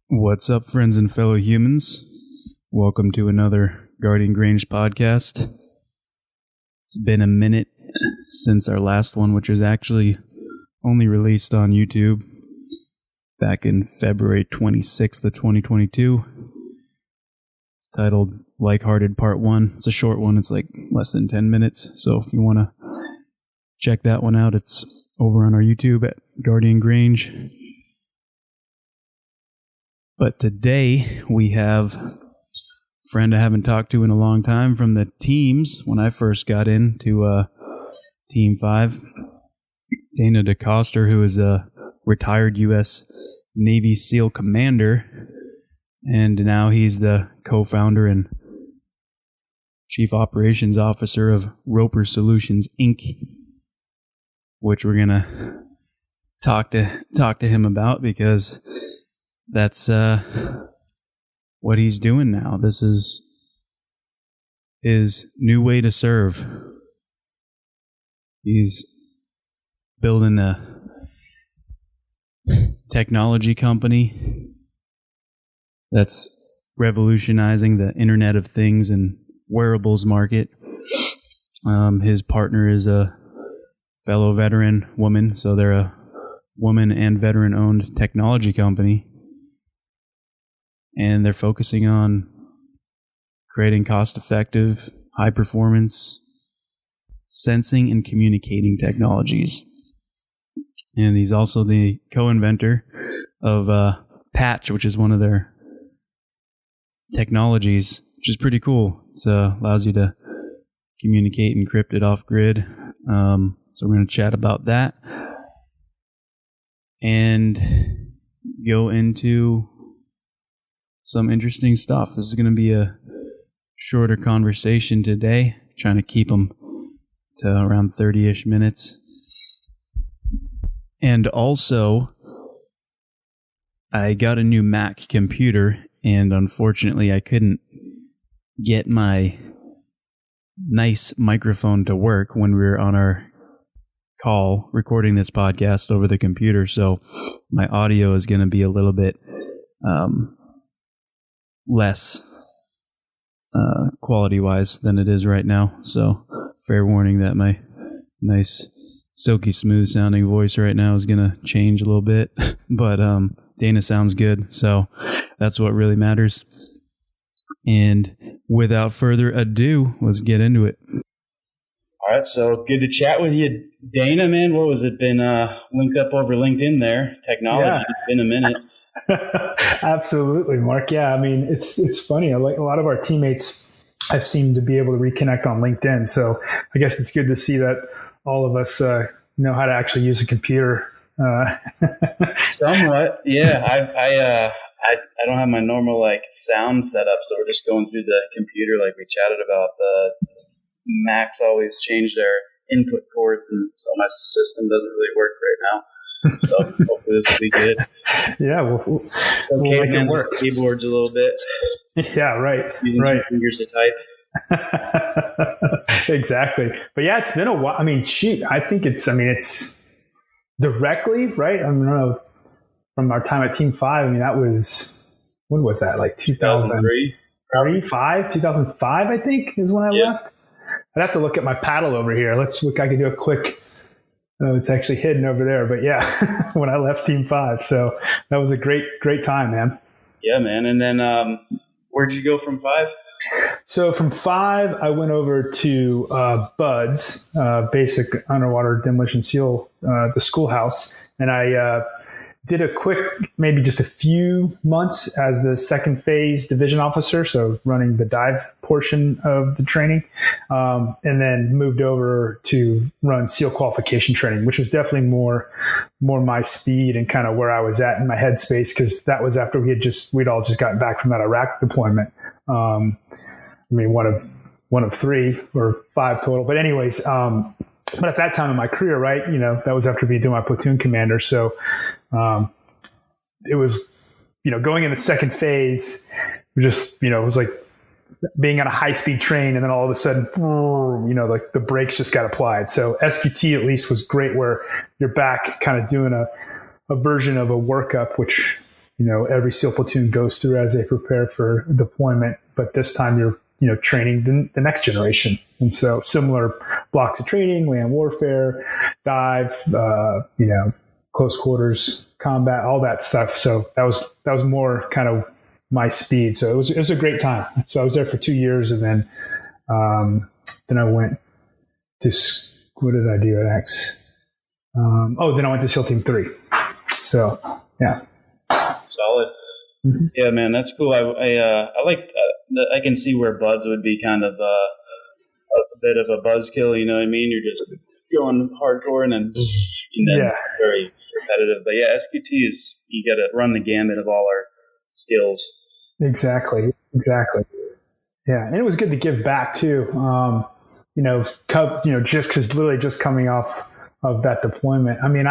What's up, friends and fellow humans? Welcome to another Guardian Grange podcast. It's been a minute since our last one, which was actually only released on YouTube back in February 26th of 2022. It's titled Like-Hearted Part 1. It's a short one. It's like less than 10 minutes. So if you want to check that one out, it's over on our YouTube at Guardian Grange. But today we have a friend I haven't talked to in a long time from the teams when I first got into Team 5. Dana DeCoster, who is a retired U.S. Navy SEAL commander, and now he's the co-founder and chief operations officer of Roper Solutions, Inc., which we're going to talk to him about because that's what he's doing now. This is his new way to serve. He's building a technology company that's revolutionizing the Internet of Things and wearables market. His partner is a fellow veteran woman, so they're a woman and veteran-owned technology company. And they're focusing on creating cost-effective, high-performance sensing and communicating technologies. And he's also the co-inventor of Patch, which is one of their technologies, which is pretty cool. It allows you to communicate encrypted off-grid. So we're going to chat about that and go into some interesting stuff. This is going to be a shorter conversation today, trying to keep them to around 30-ish minutes. And also, I got a new Mac computer, and unfortunately, I couldn't get my nice microphone to work when we were on our call recording this podcast over the computer. So my audio is going to be a little bit less quality-wise than it is right now. So fair warning that my nice, silky smooth sounding voice right now is going to change a little bit. But Dana sounds good, so that's what really matters. And without further ado, let's get into it. All right, so good to chat with you, Dana, man. What was it? Been linked up over LinkedIn there. Technology. Yeah. It's been a minute. Absolutely, Mark. Yeah, I mean, it's funny. A lot of our teammates I've seemed to be able to reconnect on LinkedIn. So I guess it's good to see that all of us know how to actually use a computer. Somewhat, yeah. I don't have my normal sound set up, so we're just going through the computer like we chatted about. The Macs always change their input ports, and so my system doesn't really work right now. So hopefully this will be good. Yeah, we'll make it work. Keyboards a little bit. Yeah, right. Using right. fingers to type. Exactly. But yeah, it's been a while. I mean, I think it's directly, right? I don't know, from our time at Team 5, I mean, that was, when was that? Like 2003? 2005, I think, is when I left. I'd have to look at my paddle over here. Let's look. I could do a quick. It's actually hidden over there, but yeah, when I left Team 5. So that was a great time, man. Yeah, man. And then where'd you go from 5? So from 5, I went over to BUDS, Basic Underwater Demolition SEAL, the schoolhouse. And I did a quick, maybe just a few months as the second phase division officer, so running the dive portion of the training, and then moved over to run SEAL qualification training, which was definitely more my speed and kind of where I was at in my headspace, because that was after we'd all just gotten back from that Iraq deployment. I mean, one of 3 or 5 total, but anyways, but at that time in my career, right, that was after being my platoon commander, so. It was, going in the second phase, just, it was like being on a high-speed train, and then all of a sudden, like the brakes just got applied. So SQT at least was great, where you're back kind of doing a version of a workup, which every SEAL platoon goes through as they prepare for deployment. But this time you're, training the next generation. And so similar blocks of training, land warfare, dive, close quarters combat, all that stuff. So that was more kind of my speed. So it was a great time. So I was there for 2 years, and then I went to, what did I do next? Then I went to SEAL Team 3. So, yeah. Solid. Mm-hmm. Yeah, man, that's cool. I like, I can see where buds would be kind of a bit of a buzzkill, you know what I mean? You're just going hardcore and then very repetitive. But yeah, SQT is, you got to run the gamut of all our skills. Exactly. Yeah, and it was good to give back too. Just because literally just coming off of that deployment. I mean,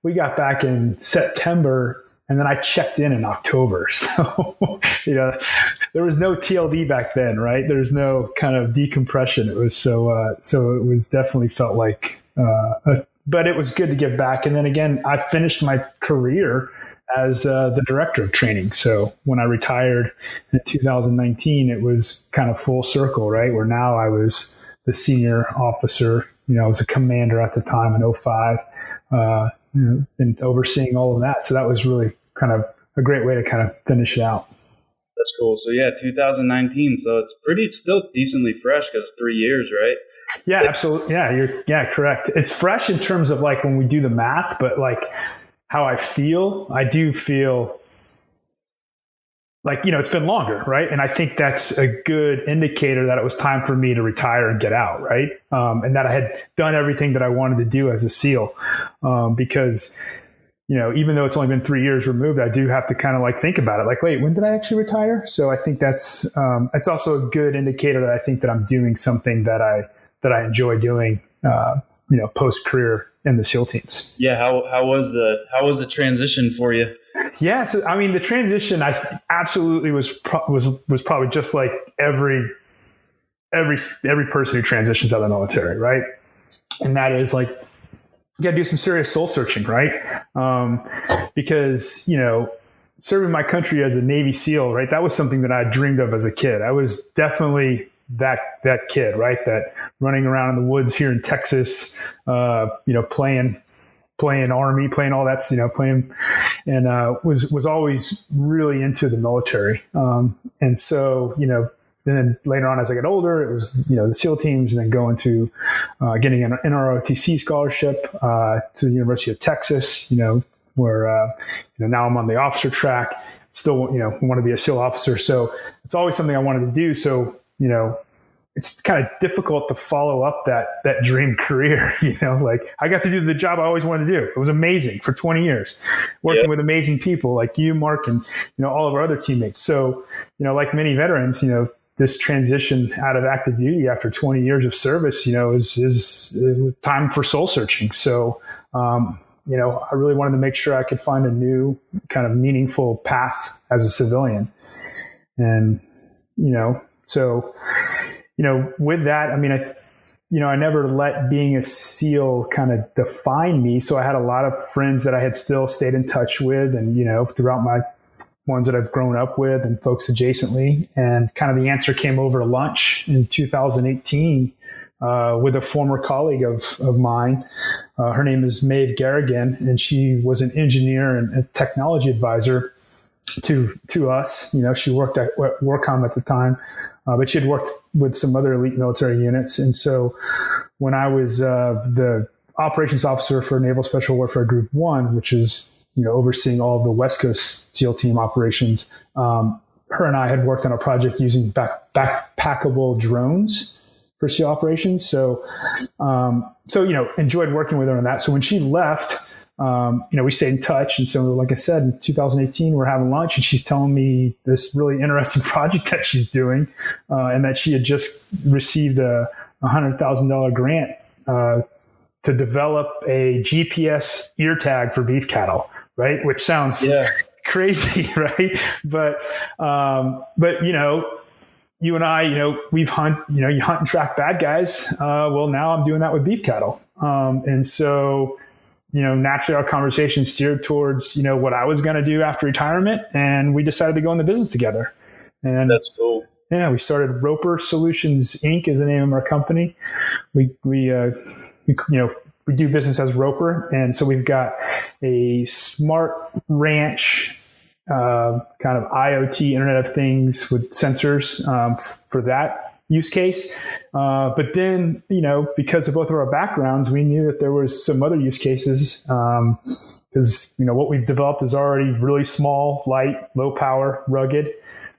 we got back in September, and then I checked in October. So, there was no TLD back then, right? There's no kind of decompression. It was so it was definitely felt like, but it was good to give back. And then again, I finished my career as the director of training. So when I retired in 2019, it was kind of full circle, right? Where now I was the senior officer, I was a commander at the time in 2005, and overseeing all of that. So that was really kind of a great way to kind of finish it out. That's cool. So yeah, 2019. So it's still decently fresh because 3 years, right? Yeah, absolutely. Yeah, correct. It's fresh in terms of like when we do the math, but like how I do feel like, it's been longer, right? And I think that's a good indicator that it was time for me to retire and get out, right? And that I had done everything that I wanted to do as a SEAL, because even though it's only been 3 years removed, I do have to kind of like think about it. Like, wait, when did I actually retire? So I think that's also a good indicator that I think that I'm doing something that I enjoy doing, post career in the SEAL teams. Yeah. How was the transition for you? Yeah. So, I mean, the transition, I absolutely was probably just like every person who transitions out of the military. Right. And that is like, you got to do some serious soul searching, right? Because, serving my country as a Navy SEAL, right? That was something that I dreamed of as a kid. I was definitely that kid, right? That running around in the woods here in Texas, playing Army, playing all that, playing, and was always really into the military. And so, then later on, as I got older, it was, the SEAL teams, and then going to getting an NROTC scholarship to the University of Texas, where, now I'm on the officer track, still, want to be a SEAL officer. So it's always something I wanted to do. So, it's kind of difficult to follow up that dream career, like I got to do the job I always wanted to do. It was amazing for 20 years, working with amazing people like you, Mark, and, all of our other teammates. So, like many veterans, this transition out of active duty after 20 years of service, is time for soul searching. So, I really wanted to make sure I could find a new kind of meaningful path as a civilian. And, with that, I mean, I never let being a SEAL kind of define me. So I had a lot of friends that I had still stayed in touch with, and, throughout my ones that I've grown up with and folks adjacently. And kind of the answer came over lunch in 2018 with a former colleague of mine. Her name is Maeve Garrigan, and she was an engineer and a technology advisor to us. She worked at WorkCom at the time, but she had worked with some other elite military units. And so when I was the operations officer for Naval Special Warfare Group 1, which is, overseeing all of the West Coast SEAL team operations, her and I had worked on a project using backpackable drones for SEAL operations. So, enjoyed working with her on that. So when she left, we stayed in touch. And so, like I said, in 2018, we're having lunch, and she's telling me this really interesting project that she's doing, and that she had just received a $100,000 grant to develop a GPS ear tag for beef cattle, right? Which sounds crazy, right? But you and I, we've you hunt and track bad guys. Well, now I'm doing that with beef cattle. And so, naturally our conversation steered towards, what I was going to do after retirement. And we decided to go in the business together. And that's cool. Yeah, we started Roper Solutions Inc. is the name of our company. We do business as Roper. And so we've got a smart ranch, kind of IoT, Internet of Things with sensors for that use case. But then, because of both of our backgrounds, we knew that there was some other use cases because, what we've developed is already really small, light, low power, rugged.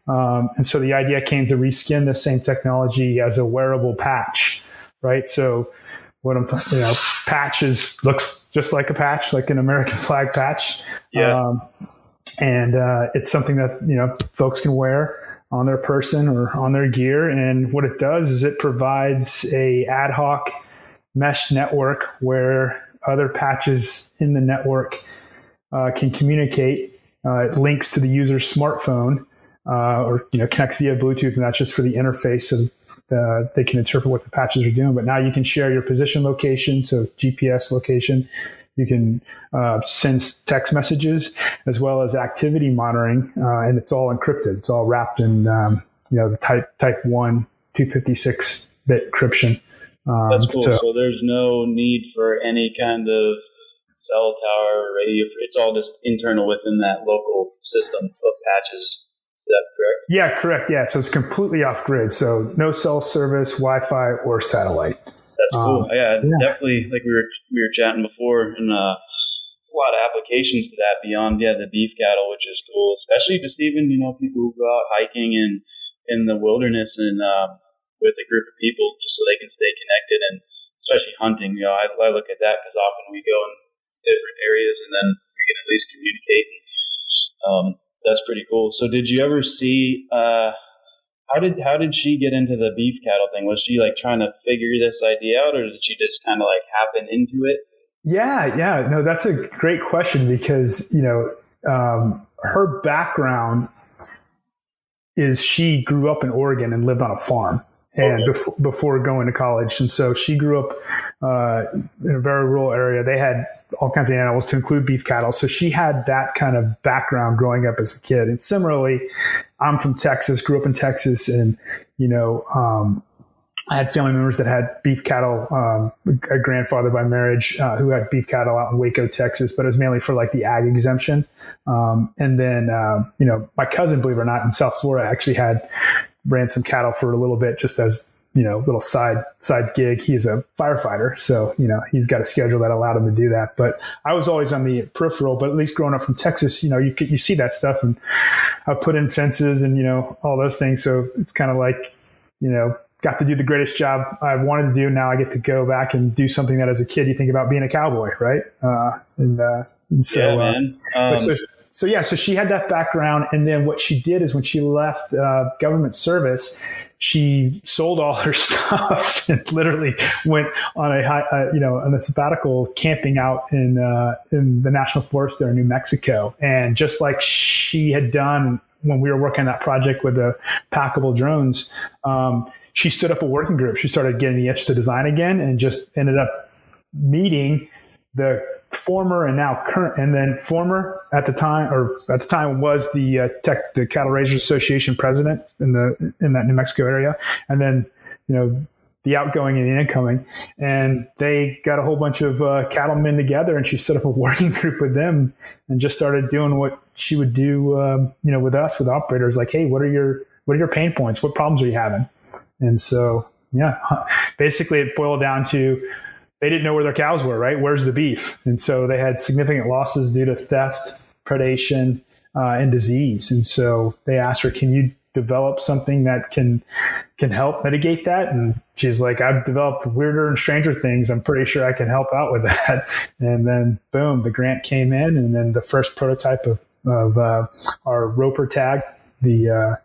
And so the idea came to reskin the same technology as a wearable patch, right? So patches looks just like a patch, like an American flag patch. Yeah. And it's something that, folks can wear on their person or on their gear. And what it does is it provides a ad hoc mesh network where other patches in the network can communicate. It links to the user's smartphone. Or connects via Bluetooth, and that's just for the interface, so they can interpret what the patches are doing. But now you can share your position location, so GPS location. You can send text messages as well as activity monitoring, and it's all encrypted. It's all wrapped in the type 1 256-bit encryption. That's cool. So there's no need for any kind of cell tower or radio. It's all just internal within that local system of patches. Is that correct? Yeah, correct. Yeah. So it's completely off grid. So no cell service, Wi-Fi, or satellite. That's cool. Definitely. Like we were chatting before, and a lot of applications to that beyond the beef cattle, which is cool. Especially just even people who go out hiking in the wilderness and with a group of people, just so they can stay connected, and especially hunting. I look at that because often we go in different areas and then we can at least communicate. That's pretty cool. So did you ever see how did she get into the beef cattle thing? Was she like trying to figure this idea out, or did she just kind of like happen into it? Yeah. No, that's a great question because, her background is she grew up in Oregon and lived on a farm and before going to college. And so she grew up in a very rural area. They had all kinds of animals to include beef cattle. So she had that kind of background growing up as a kid. And similarly, I'm from Texas, grew up in Texas, and, I had family members that had beef cattle, a grandfather by marriage who had beef cattle out in Waco, Texas, but it was mainly for like the ag exemption. And then, my cousin, believe it or not, in South Florida actually ran some cattle for a little bit just as, little side gig. He's a firefighter. So, he's got a schedule that allowed him to do that. But I was always on the peripheral, but at least growing up from Texas, you see that stuff, and I put in fences and, all those things. So it's kind of like, got to do the greatest job I wanted to do. Now I get to go back and do something that as a kid, you think about being a cowboy. Right. And so, yeah, man. So she had that background. And then what she did is when she left government service, she sold all her stuff and literally went on on a sabbatical camping out in the national forest there in New Mexico. And just like she had done when we were working on that project with the packable drones, she stood up a working group. She started getting the itch to design again, and just ended up meeting the former and now current, and then former at the time was the Cattle Raisers Association president in that New Mexico area, and then the outgoing and the incoming, and they got a whole bunch of cattlemen together, and she set up a working group with them and just started doing what she would do, with us, with operators, like, hey, what are your pain points? What problems are you having? And so, basically it boiled down to, they didn't know where their cows were, right? Where's the beef? And so they had significant losses due to theft, predation, and disease. And so they asked her, can you develop something that can help mitigate that? And she's like, I've developed weirder and stranger things. I'm pretty sure I can help out with that. And then boom, the grant came in, and then the first prototype of our Roper tag, the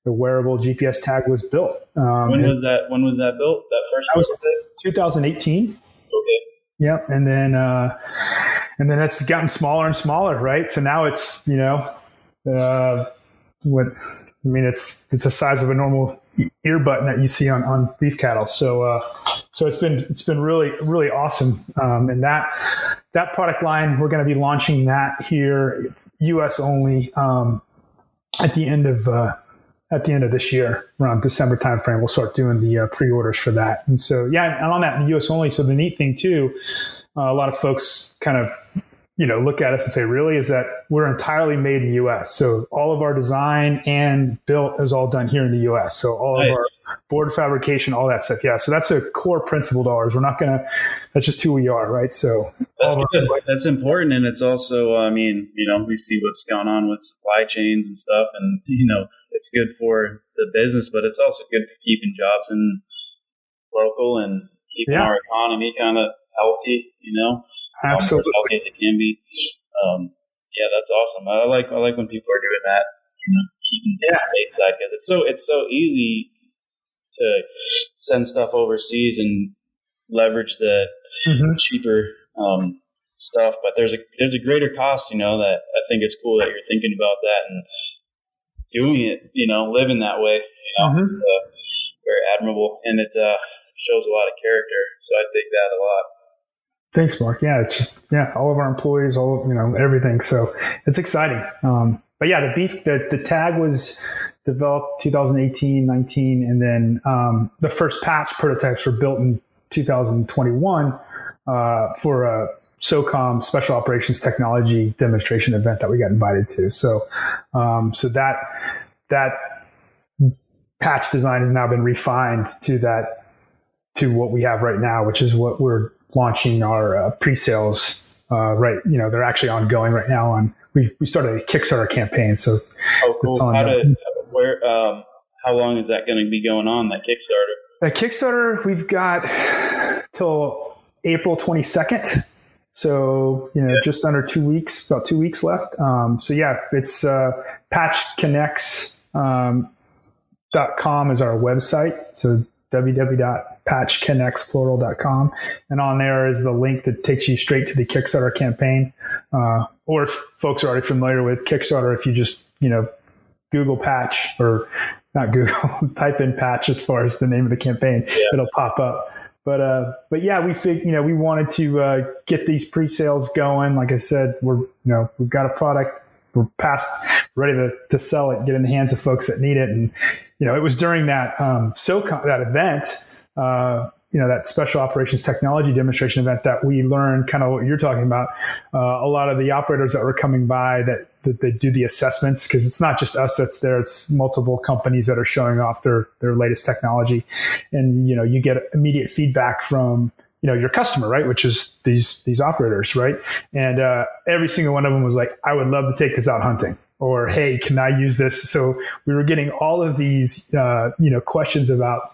wearable GPS tag, was built. When was that built? That first? That was 2018. Okay. Yep. And then it's gotten smaller and smaller, right? So now it's, it's the size of a normal ear button that you see on beef cattle. So So it's been really, really awesome. And that product line, we're going to be launching that here, US only, at the end of this year, around December timeframe. We'll start doing the pre-orders for that. And so, yeah, and on that, in the US only. So the neat thing too, a lot of folks kind of, look at us and say, really, is that we're entirely made in the US. So all of our design and built is all done here in the US. So all of our board fabrication, all that stuff. Yeah. So that's a core principle to ours. We're not going to, that's just who we are. Right. So that's good. That's important. And it's also, we see what's going on with supply chains and stuff, and, it's good for the business, but it's also good for keeping jobs in local and keeping our economy kind of healthy, Absolutely. As healthy as it can be. That's awesome. I like when people are doing that, keeping it stateside, because it's so easy to send stuff overseas and leverage the cheaper stuff. But there's a greater cost, that I think it's cool that you're thinking about that and doing it, living that way. It's very admirable, and it shows a lot of character. So I dig that a lot. Thanks, Mark. Yeah, it's just, all of our employees, everything. So it's exciting. But yeah, the tag was developed 2018, 19, and then the first patch prototypes were built in 2021 for a SOCOM Special Operations Technology demonstration event that we got invited to. So that patch design has now been refined to what we have right now, which is what we're launching our pre-sales right. They're actually ongoing right now. We started a Kickstarter campaign. So cool. How long is that going to be going on, that Kickstarter? That Kickstarter, we've got till April 22nd. So, just under 2 weeks, about 2 weeks left. It's patchconnects.com is our website. So www.patchconnectsplural.com. And on there is the link that takes you straight to the Kickstarter campaign. Or if folks are already familiar with Kickstarter, if you just, Google patch, or not Google, type in patch as far as the name of the campaign, it'll pop up. But yeah, we we wanted to get these pre-sales going. Like I said, we've got a product. We're ready to sell it, get in the hands of folks that need it. And, it was during that that event, that Special Operations Technology demonstration event, that we learned kind of what you're talking about. A lot of the operators that were coming by that they do the assessments, because it's not just us that's there. It's multiple companies that are showing off their latest technology. And, you get immediate feedback from, your customer, right? Which is these operators, right? And every single one of them was like, I would love to take this out hunting, or, hey, can I use this? So we were getting all of these, questions about,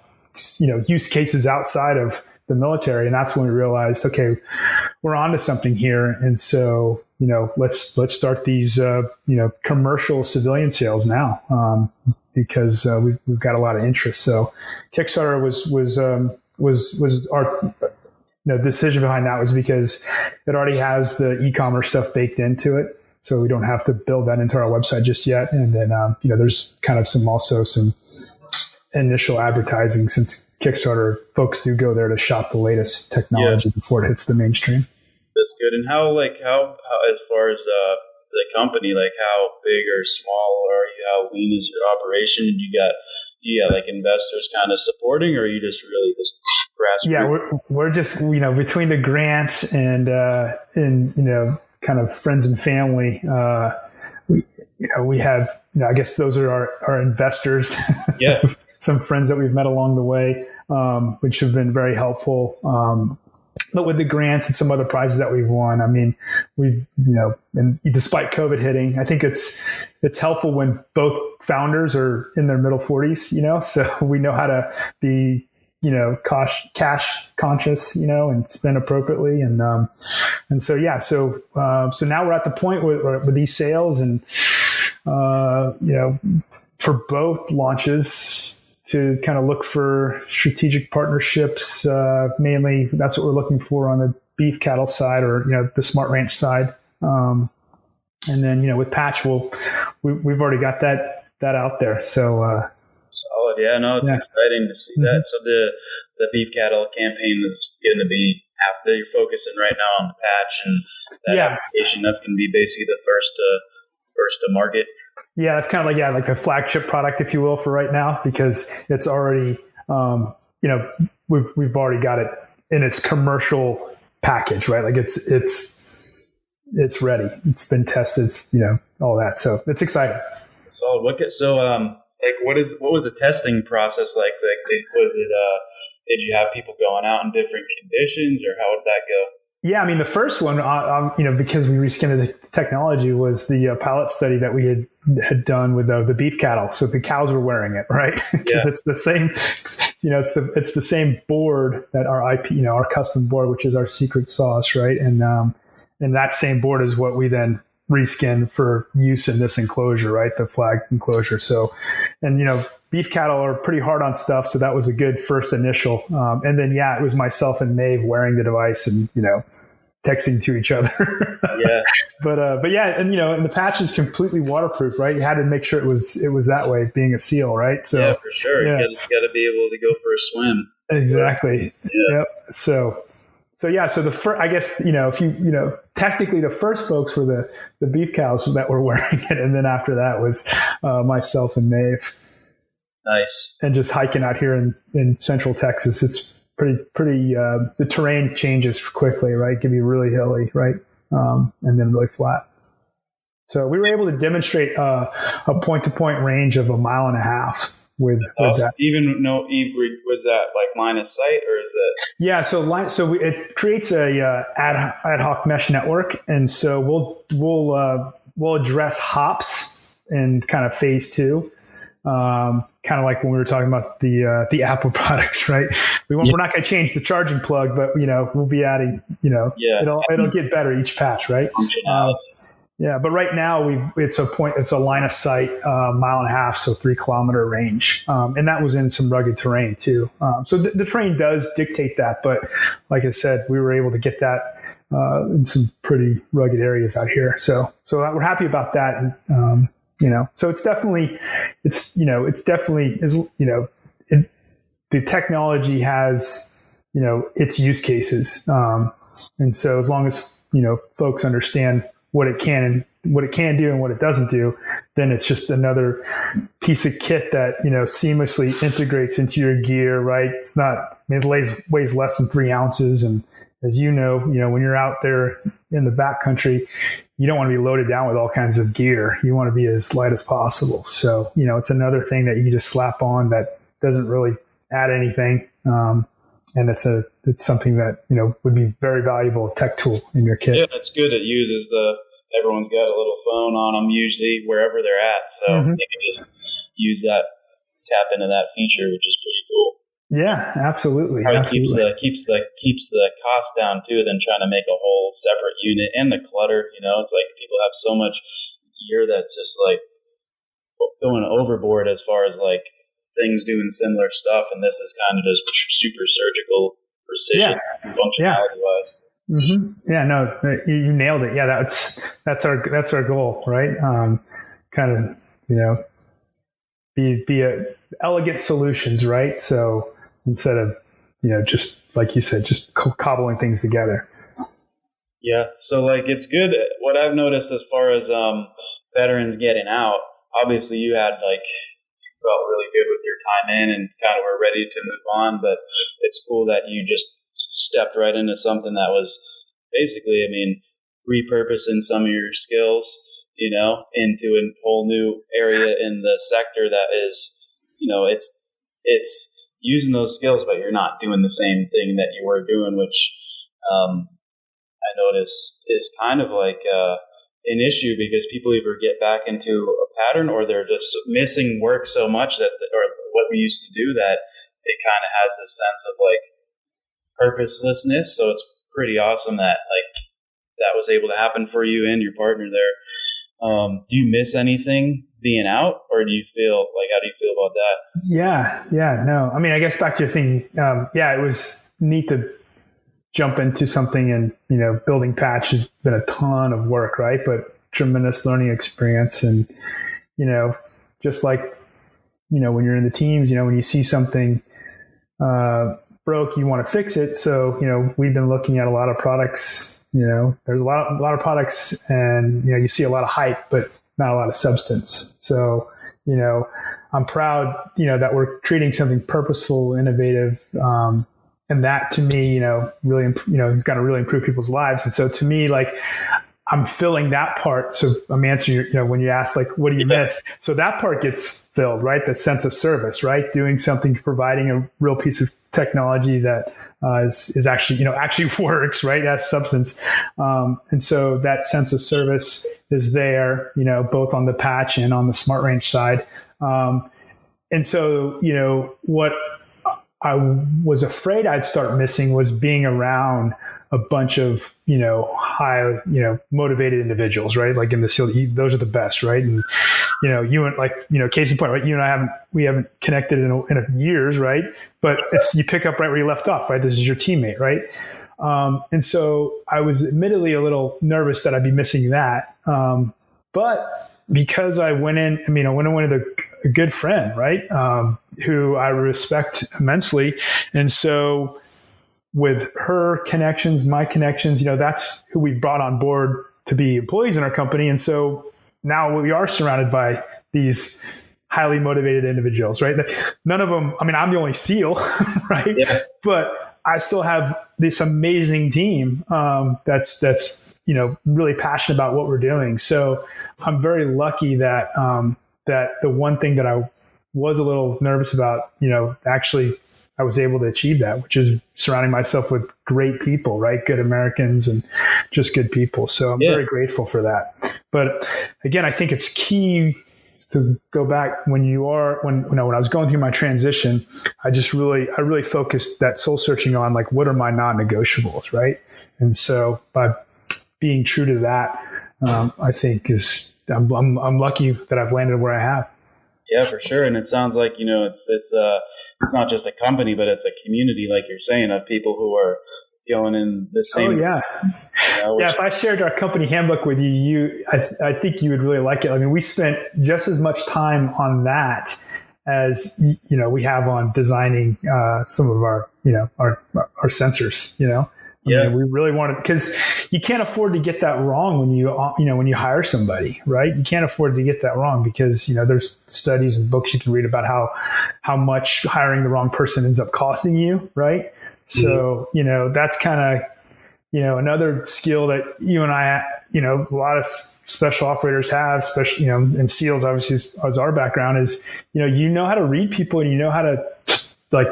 use cases outside of the military. And that's when we realized, okay, we're onto something here. And so, let's start these, commercial civilian sales now, because we've got a lot of interest. So Kickstarter was our decision behind that, was because it already has the e-commerce stuff baked into it. So we don't have to build that into our website just yet. And then, there's kind of some initial advertising, since Kickstarter folks do go there to shop the latest technology before it hits the mainstream. That's good. And how as far as the company, like how big or small are you? How lean is your operation? And you got like investors kind of supporting, or are you just really just grassroots? Yeah, we're just, between the grants and kind of friends and family, we have, I guess those are our investors. Yeah. Some friends that we've met along the way, which have been very helpful. But with the grants and some other prizes that we've won, I mean, and despite COVID hitting, I think it's helpful when both founders are in their middle 40s, so we know how to be, cash conscious, and spend appropriately. And so, yeah, so now we're at the point with these sales, and, for both launches, to kind of look for strategic partnerships. Mainly, that's what we're looking for on the beef cattle side, or the Smart Ranch side. And then with Patch, we've already got that out there. So solid, yeah. No, it's exciting to see that. So the beef cattle campaign is going to be after you're focusing right now on the patch and that application. That's going to be basically the first to market. Yeah, it's kind of like a flagship product, if you will, for right now, because it's already, we've already got it in its commercial package, right? Like it's ready. It's been tested, all that. So it's exciting. Solid. So, what was the testing process like? Did you have people going out in different conditions, or how did that go? Yeah, I mean, the first one, because we reskinned the technology, was the pilot study that we had done with the beef cattle. So the cows were wearing it, right? Because it's the same, it's the same board that our IP, our custom board, which is our secret sauce, right? And that same board is what we then reskin for use in this enclosure, right? The flag enclosure. So, and beef cattle are pretty hard on stuff. So that was a good first initial. And then, it was myself and Maeve wearing the device and, texting to each other. Yeah. But yeah. And, and the patch is completely waterproof, right? You had to make sure it was that way, being a SEAL, right? So yeah, for sure. Yeah. You got to be able to go for a swim. Exactly. Yeah. Yep. So I guess, technically the first folks were the beef cows that were wearing it. And then after that was myself and Maeve. Nice. And just hiking out here in central Texas. It's pretty, the terrain changes quickly, right? It can be really hilly, right? And then really flat. So we were able to demonstrate a point-to-point range of 1.5 miles with that. Even was that like line of sight, or is it? Yeah, it creates a ad hoc mesh network, and so we'll address hops in kind of phase 2, kind of like when we were talking about the Apple products, right? We're not going to change the charging plug, but we'll be adding, it'll get better each patch, right? Yeah, but right now it's a line of sight, 1.5 miles, so 3 kilometer range, and that was in some rugged terrain too. So the terrain does dictate that, but like I said, we were able to get that in some pretty rugged areas out here. So we're happy about that, and so it's definitely the technology has its use cases, and so as long as folks understand what it can do and what it doesn't do, then it's just another piece of kit that, seamlessly integrates into your gear, right? It's not, it weighs less than 3 ounces. And as when you're out there in the backcountry, you don't want to be loaded down with all kinds of gear. You want to be as light as possible. So, it's another thing that you can just slap on that doesn't really add anything. And it's something that, would be very valuable tech tool in your kit. Yeah, it's good. It uses everyone's got a little phone on them usually wherever they're at. So they can just use that, tap into that feature, which is pretty cool. Yeah, absolutely. Absolutely. Keeps the cost down too, than trying to make a whole separate unit, and the clutter, it's like people have so much gear that's just like going overboard as far as like things doing similar stuff, and this is kind of just super surgical precision functionality wise. Mm-hmm. Yeah, no, you nailed it. Yeah, that's our goal, right? Kind of, be elegant solutions, right? So instead of, just like you said, just cobbling things together. Yeah. So like, it's good. What I've noticed as far as veterans getting out, obviously you had felt really good with your time in and kind of were ready to move on, but it's cool that you just stepped right into something that was basically, repurposing some of your skills, into a whole new area in the sector that is, it's using those skills, but you're not doing the same thing that you were doing, which I notice is kind of like an issue, because people either get back into a pattern or they're just missing work so much or what we used to do, that it kind of has this sense of purposelessness. So it's pretty awesome that that was able to happen for you and your partner there. Do you miss anything being out, or do you feel how do you feel about that? Yeah, no. I guess back to your thing. It was neat to jump into something, and, building patch has been a ton of work, right? But tremendous learning experience. And, just like, when you're in the teams, when you see something, broke, you want to fix it. So, we've been looking at a lot of products, there's a lot of products, and, you see a lot of hype, but not a lot of substance. So, I'm proud, that we're creating something purposeful, innovative, and that to me, really, it's going to really improve people's lives. And so to me, like, I'm filling that part. So I'm answering your, when you ask, like, what do you miss? So that part gets filled, right? The sense of service, right? Doing something, providing a real piece of technology that is actually, actually works, right? That's substance. And so that sense of service is there, both on the patch and on the smart range side. And so, what I was afraid I'd start missing was being around a bunch of, high, motivated individuals, right? Like in the field, those are the best, right? And, you and like, case in point, right? You and I haven't connected in years, right? But you pick up right where you left off, right? This is your teammate, right? And so I was admittedly a little nervous that I'd be missing that. But because I went in with a good friend, right? Who I respect immensely. And so with her connections, my connections, that's who we've brought on board to be employees in our company. And so now we are surrounded by these highly motivated individuals, right? None of them, I'm the only SEAL, right? Yeah. But I still have this amazing team that's really passionate about what we're doing. So I'm very lucky that that the one thing that I was a little nervous about, actually I was able to achieve that, which is surrounding myself with great people, right? Good Americans and just good people. So I'm very grateful for that. But again, I think it's key to go back when I was going through my transition, I really focused that soul searching on, like, what are my non-negotiables, right? And so by being true to that, I think I'm lucky that I've landed where I have. Yeah, for sure. And it sounds like, it's not just a company, but it's a community, like you're saying, of people who are going in the same. Oh, yeah. If I shared our company handbook with you, I think you would really like it. We spent just as much time on that as, we have on designing some of our sensors, Yeah. We really wanted, because you can't afford to get that wrong when you hire somebody, right? You can't afford to get that wrong because, there's studies and books you can read about how much hiring the wrong person ends up costing you, right? So, that's kind of, another skill that you and I, a lot of special operators have, especially, in SEALs, obviously, as our background is, how to read people and how to, like,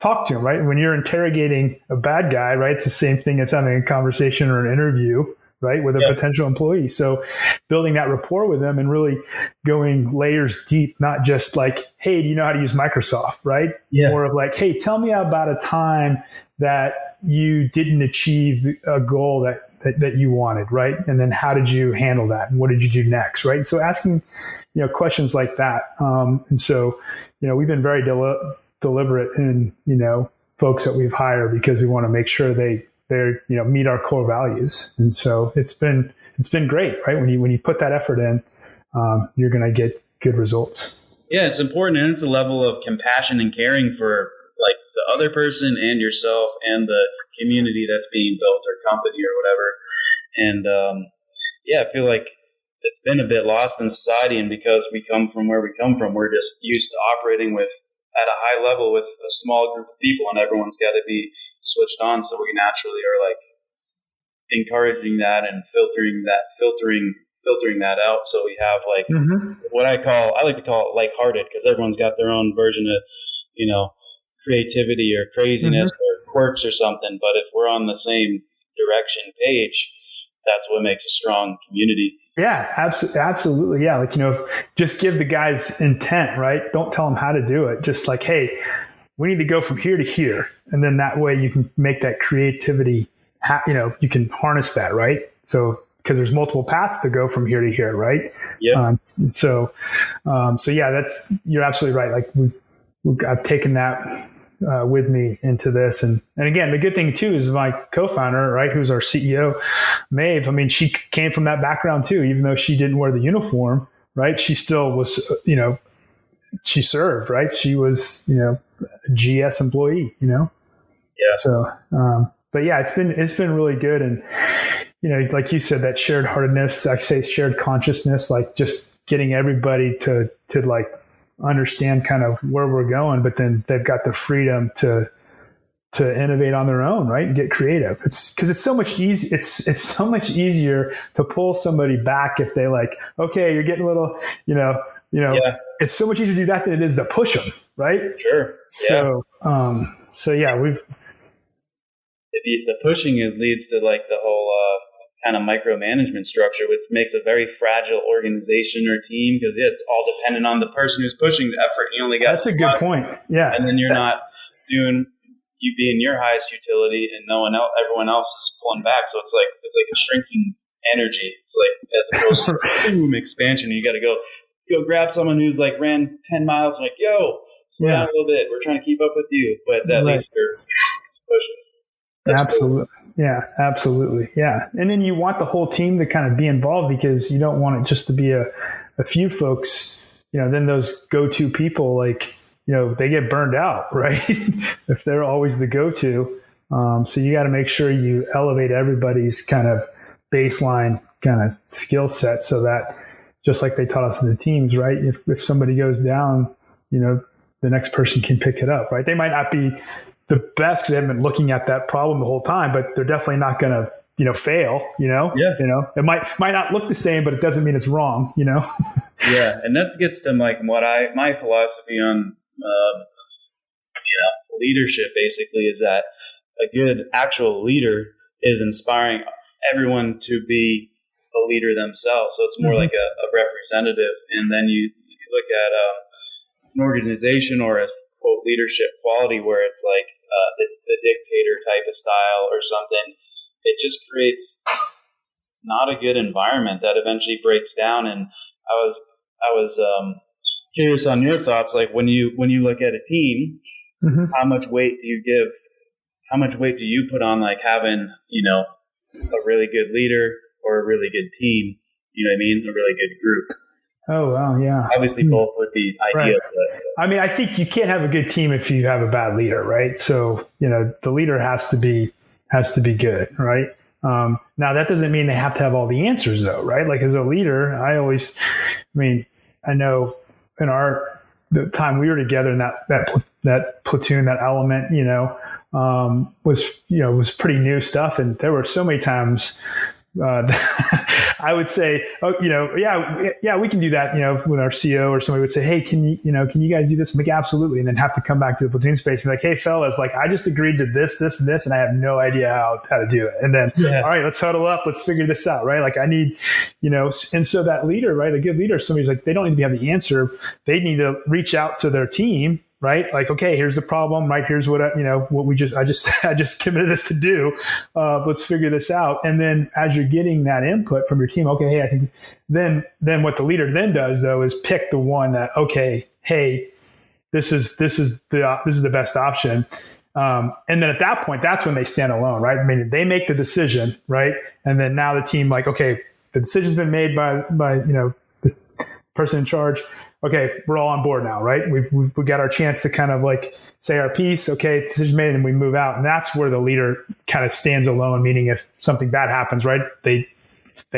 talk to them, right? When you're interrogating a bad guy, right? It's the same thing as having a conversation or an interview, right? With a potential employee. So building that rapport with them and really going layers deep, not just like, hey, do you know how to use Microsoft, right? Yeah. More of like, hey, tell me about a time that you didn't achieve a goal that you wanted, right? And then how did you handle that? And what did you do next, right? So asking, questions like that. And so, we've been very deliberate in, folks that we've hired because we want to make sure they meet our core values. And so it's been great, right? When you put that effort in, you're going to get good results. Yeah, it's important. And it's a level of compassion and caring for, like, the other person and yourself and the community that's being built or company or whatever. And I feel like it's been a bit lost in society. And because we come from where we come from, we're just used to operating at a high level with a small group of people, and everyone's got to be switched on. So we naturally are, like, encouraging that and filtering that out. So we have, like, what I like to call it lighthearted, because everyone's got their own version of, creativity or craziness or quirks or something. But if we're on the same direction page, that's what makes a strong community. Yeah, absolutely. Yeah. Like, just give the guys intent, right? Don't tell them how to do it. Just like, hey, we need to go from here to here. And then that way you can make that creativity, you can harness that, right? So, because there's multiple paths to go from here to here, right? Yeah. So yeah, you're absolutely right. Like, I've taken that with me into this. And again, the good thing too is my co-founder, right, who's our CEO, Maeve. She came from that background too, even though she didn't wear the uniform, right? She still was, she served, right? She was, a GS employee, Yeah. So, but yeah, it's been really good. And, like you said, that shared heartedness, I say shared consciousness, like just getting everybody to like understand kind of where we're going, but then they've got the freedom to innovate on their own, right? And get creative. It's because it's so much easy. It's so much easier to pull somebody back if they like, okay, you're getting a little, it's so much easier to do that than it is to push them. Right. Sure. So, the pushing leads to like the whole kind of micromanagement structure, which makes a very fragile organization or team because it's all dependent on the person who's pushing the effort. You only got that's a good point. Yeah, and then you're not doing you being your highest utility, and everyone else is pulling back. So it's like a shrinking energy. It's like as opposed to boom expansion. You got to go grab someone who's like ran 10 miles and like, yo, slow down a little bit. We're trying to keep up with you, but at least they're pushing. That's absolutely. Cool. Yeah, absolutely. Yeah. And then you want the whole team to kind of be involved because you don't want it just to be a few folks, then those go-to people, like, they get burned out, right? If they're always the go-to. So you got to make sure you elevate everybody's kind of baseline kind of skill set so that just like they taught us in the teams, right? If somebody goes down, the next person can pick it up, right? They might not be the best because they haven't been looking at that problem the whole time, but they're definitely not going to, fail, Yeah. It might not look the same, but it doesn't mean it's wrong, Yeah. And that gets to like my philosophy on, leadership basically is that a good actual leader is inspiring everyone to be a leader themselves. So it's more like a representative. And then if you look at an organization or a quote leadership quality where it's like the dictator type of style or something, it just creates not a good environment that eventually breaks down. And I was curious on your thoughts, like when you look at a team, how much weight do you give? How much weight do you put on like having a really good leader or a really good team? You know what I mean? A really good group. Oh, wow. Yeah. Obviously both would be ideal. Right. But, I mean, I think you can't have a good team if you have a bad leader, right? So, the leader has to be good, right? Now that doesn't mean they have to have all the answers though, right? Like as a leader, I know in the time we were together in that platoon, that element, was pretty new stuff. And there were so many times, I would say, we can do that, with our CO or somebody would say, hey, can you guys do this? I'm like, absolutely. And then have to come back to the platoon space and be like, hey, fellas, like I just agreed to this, this, and this, and I have no idea how to do it. And then, all right, let's huddle up. Let's figure this out. Right. Like I need, and so that leader, right. A good leader, somebody's like, they don't need to have the answer. They need to reach out to their team. Right. Like, okay, here's the problem, right? Here's what, I just committed us to do. Let's figure this out. And then as you're getting that input from your team, okay, hey, I think then what the leader then does though, is pick the one that, okay, hey, this is the best option. And then at that point, that's when they stand alone, right? I mean, they make the decision, right? And then now the team like, okay, the decision's been made by the person in charge. Okay, we're all on board now, right? We've got our chance to kind of like say our piece. Okay, decision made, and we move out. And that's where the leader kind of stands alone. Meaning, if something bad happens, right, they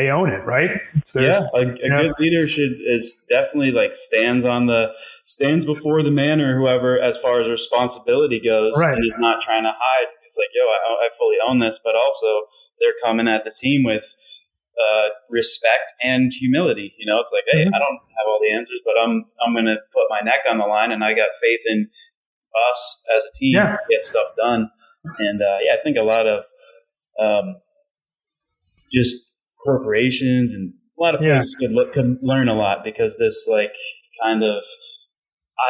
own it, right? A good leader is definitely like stands before the man or whoever as far as responsibility goes, right. And is not trying to hide. It's like, I fully own this, but also they're coming at the team with respect and humility. It's like, hey, I don't have all the answers, but I'm going to put my neck on the line, and I got faith in us as a team to get stuff done. And I think a lot of just corporations and a lot of places could learn a lot, because this like kind of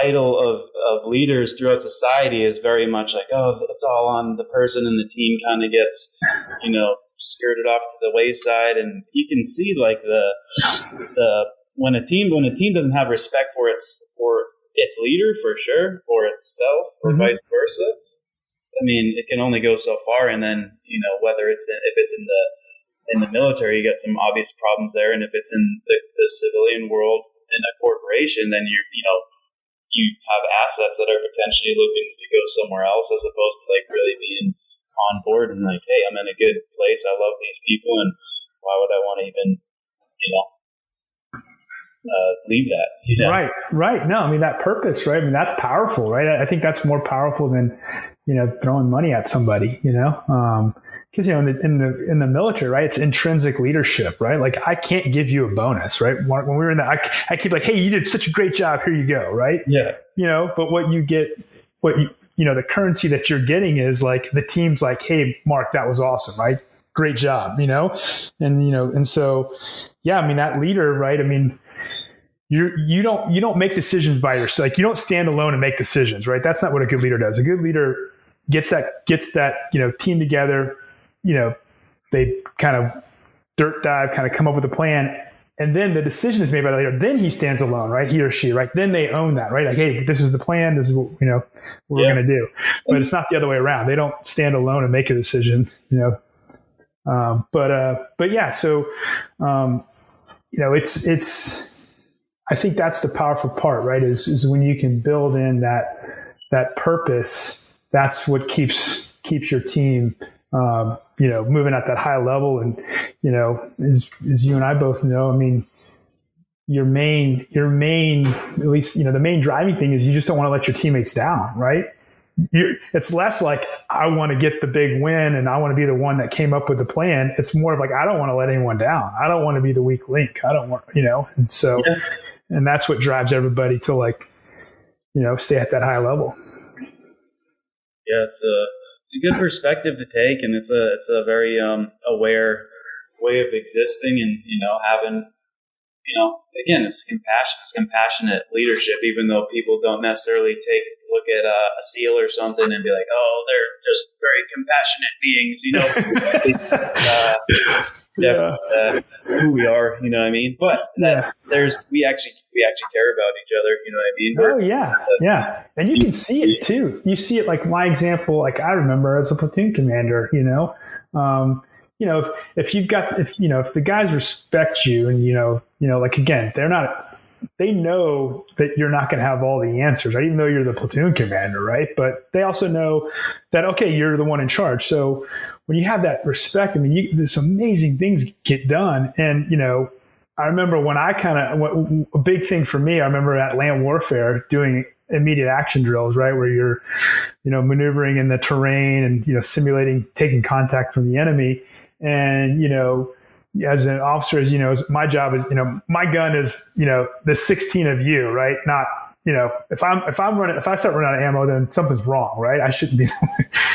idol of leaders throughout society is very much like, oh, it's all on the person, and the team kind of gets skirted off to the wayside. And you can see like the when a team doesn't have respect for its leader, for sure, or itself, or vice versa, I mean, it can only go so far. And then whether if it's in the military, you got some obvious problems there, and if it's in the civilian world in a corporation, then you have assets that are potentially looking to go somewhere else, as opposed to like really being on board and like, hey, I'm in a good place. I love these people, and why would I want to even, leave that? Right. No, I mean, that purpose, right? I mean, that's powerful, right? I think that's more powerful than, throwing money at somebody, because in the military, right, it's intrinsic leadership, right? Like, I can't give you a bonus, right? When we were in that, I keep like, hey, you did such a great job, here you go, right? Yeah. But what you get, the currency that you're getting is like the team's like, hey, Mark, that was awesome, right? Great job, and so, yeah, I mean, that leader, right? I mean, you don't make decisions by yourself. Like, you don't stand alone and make decisions, right? That's not what a good leader does. A good leader gets that team together. They kind of dirt dive, kind of come up with a plan, and then the decision is made by the leader. Then he stands alone, right? He or she, right? Then they own that, right? Like, hey, this is the plan. This is what what we're going to do. But it's not the other way around. They don't stand alone and make a decision, But yeah, so it's. I think that's the powerful part, right? Is when you can build in that purpose. That's what keeps your team, moving at that high level. And as you and I both know, I mean, your main, at least the main driving thing is you just don't want to let your teammates down, right? It's less like, I want to get the big win and I want to be the one that came up with the plan. It's more of like, I don't want to let anyone down. I don't want to be the weak link. I don't want, and so. Yeah. And that's what drives everybody to stay at that high level. Yeah, it's a good perspective to take, and it's a very aware way of existing, and having again, it's compassionate leadership. Even though people don't necessarily look at a SEAL or something and be like, oh, they're just very compassionate beings, who we are, you know what I mean? But we actually care about each other, you know what I mean? Yeah. And you can see it too. You see it, like my example, like I remember as a platoon commander, if the guys respect you and, like, again, they know that you're not going to have all the answers, right? Even though you're the platoon commander, right? But they also know that, okay, you're the one in charge. So when you have that respect, I mean, there's amazing things get done. And, I remember when a big thing for me, I remember at land warfare doing immediate action drills, right? Where you're, maneuvering in the terrain and, simulating taking contact from the enemy. And, as an officer, as my job is, my gun is, the 16 of you, right? Not, if I start running out of ammo, then something's wrong, right? I shouldn't be.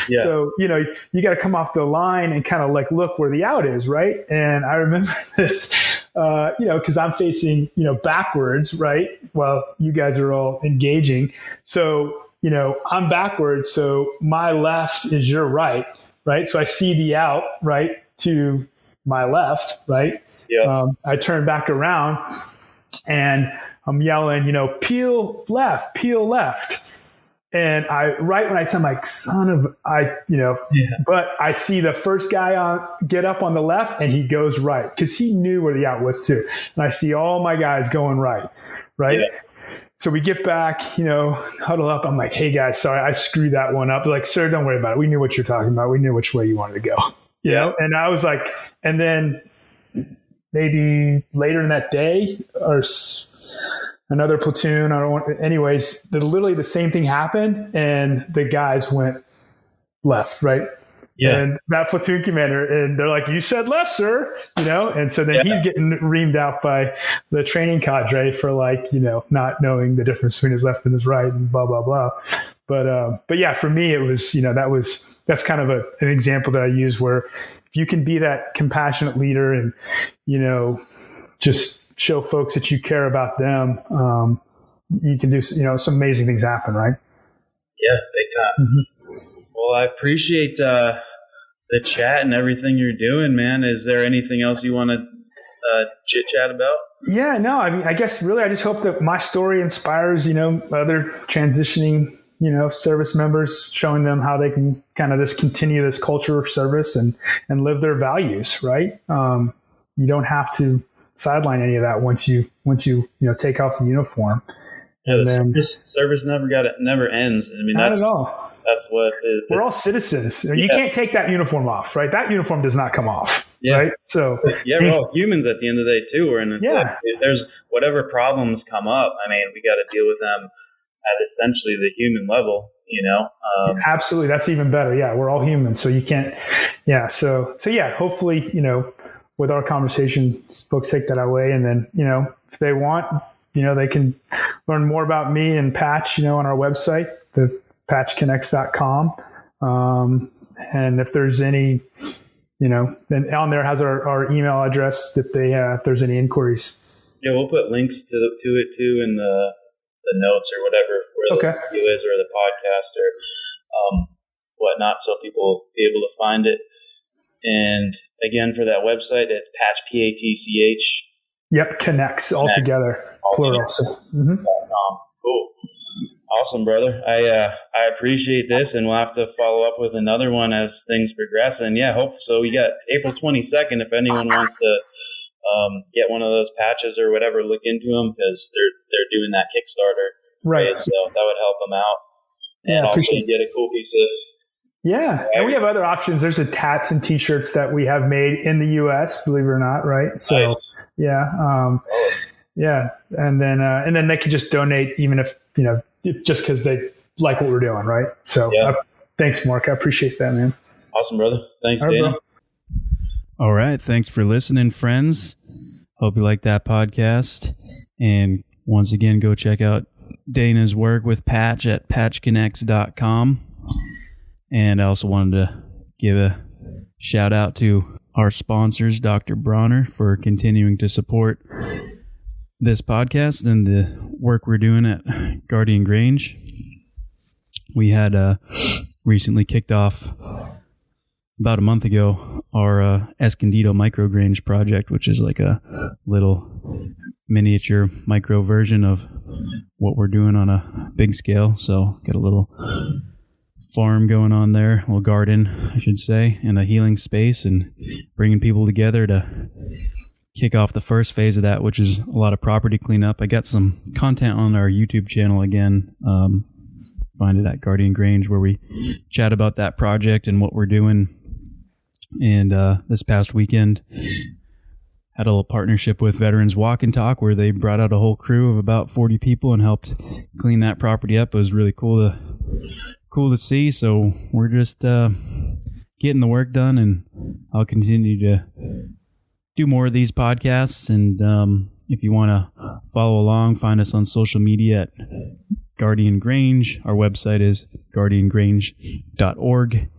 Yeah. So, you got to come off the line and kind of like look where the out is, right? And I remember this, because I'm facing, backwards, right? While you guys are all engaging. So, I'm backwards. So my left is your right, right? So I see the out, right, to my left, right? Yeah. I turn back around and I'm yelling, peel left. And right when I tell my but I see the first guy get up on the left and he goes right because he knew where the out was too. And I see all my guys going right. Yeah. So we get back, huddle up. I'm like, hey guys, sorry, I screwed that one up. They're like, sir, don't worry about it. We knew what you're talking about. We knew which way you wanted to go. And I was like, and then maybe later in that day or another platoon, anyways, literally the same thing happened and the guys went left, right? Yeah. And that platoon commander, and they're like, you said left, sir, and so then he's getting reamed out by the training cadre for not knowing the difference between his left and his right and blah, blah, blah. But yeah, for me, it was, that's kind of an example that I use where if you can be that compassionate leader and, just show folks that you care about them, you can do, some amazing things happen, right? Yeah, big time. Mm-hmm. Well, I appreciate the chat and everything you're doing, man. Is there anything else you want to chit chat about? Yeah, no, I mean, I guess really, I just hope that my story inspires, other transitioning, service members, showing them how they can kind of continue this culture of service and live their values, right? You don't have to sideline any of that once you take off the uniform. Yeah, service never ends. I mean, not at all. That's what we're all citizens. You can't take that uniform off, right? That uniform does not come off, right? So we're all humans at the end of the day too. And it's like, if there's whatever problems come up, I mean, we got to deal with them at essentially the human level, Absolutely. That's even better. Yeah. We're all humans. So you can't, So hopefully, with our conversation, folks take that away. And then, if they want, they can learn more about me and Patch, on our website, the patchconnects.com. And if there's any, then on there has our email address if there's any inquiries. Yeah. We'll put links to it too in the notes or whatever, where the video is or the podcast or whatnot, so people will be able to find it. And again, for that website, it's Patch, P-A-T-C-H. Yep, connects all together, plural. So, Cool. Awesome, brother. I appreciate this, and we'll have to follow up with another one as things progress. And hope so. We got April 22nd if anyone wants to get one of those patches or whatever, look into them, because they're doing that Kickstarter. Right. So that would help them out. And also you get a cool piece of... Yeah. And we have other options. There's hats and t-shirts that we have made in the US, believe it or not. Right. So nice. And then they can just donate, even if, just because they like what we're doing. Right. So thanks, Mark. I appreciate that, man. Awesome, brother. Thanks, Dana. All right. Thanks for listening, friends. Hope you like that podcast. And once again, go check out Dana's work with Patch at patchconnects.com. And I also wanted to give a shout out to our sponsors, Dr. Bronner, for continuing to support this podcast and the work we're doing at Guardian Grange. We had recently kicked off about a month ago our Escondido microgrange project, which is like a little miniature micro version of what we're doing on a big scale. So got a little farm going on there, a little garden, I should say, and a healing space, and bringing people together to kick off the first phase of that, which is a lot of property cleanup. I got some content on our YouTube channel again. Find it at Guardian Grange, where we chat about that project and what we're doing. And this past weekend, had a little partnership with Veterans Walk and Talk, where they brought out a whole crew of about 40 people and helped clean that property up. It was really cool to see. So we're just getting the work done, and I'll continue to do more of these podcasts. And if you want to follow along, find us on social media at Guardian Grange. Our website is guardiangrange.org,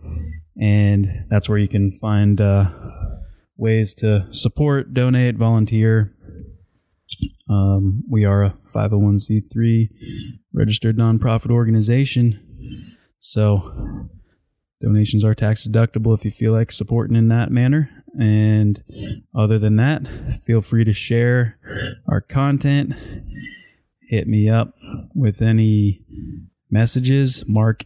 and that's where you can find ways to support, donate, volunteer. We are a 501c3 registered nonprofit organization, so donations are tax deductible if you feel like supporting in that manner. And other than that, feel free to share our content. Hit me up with any messages, Mark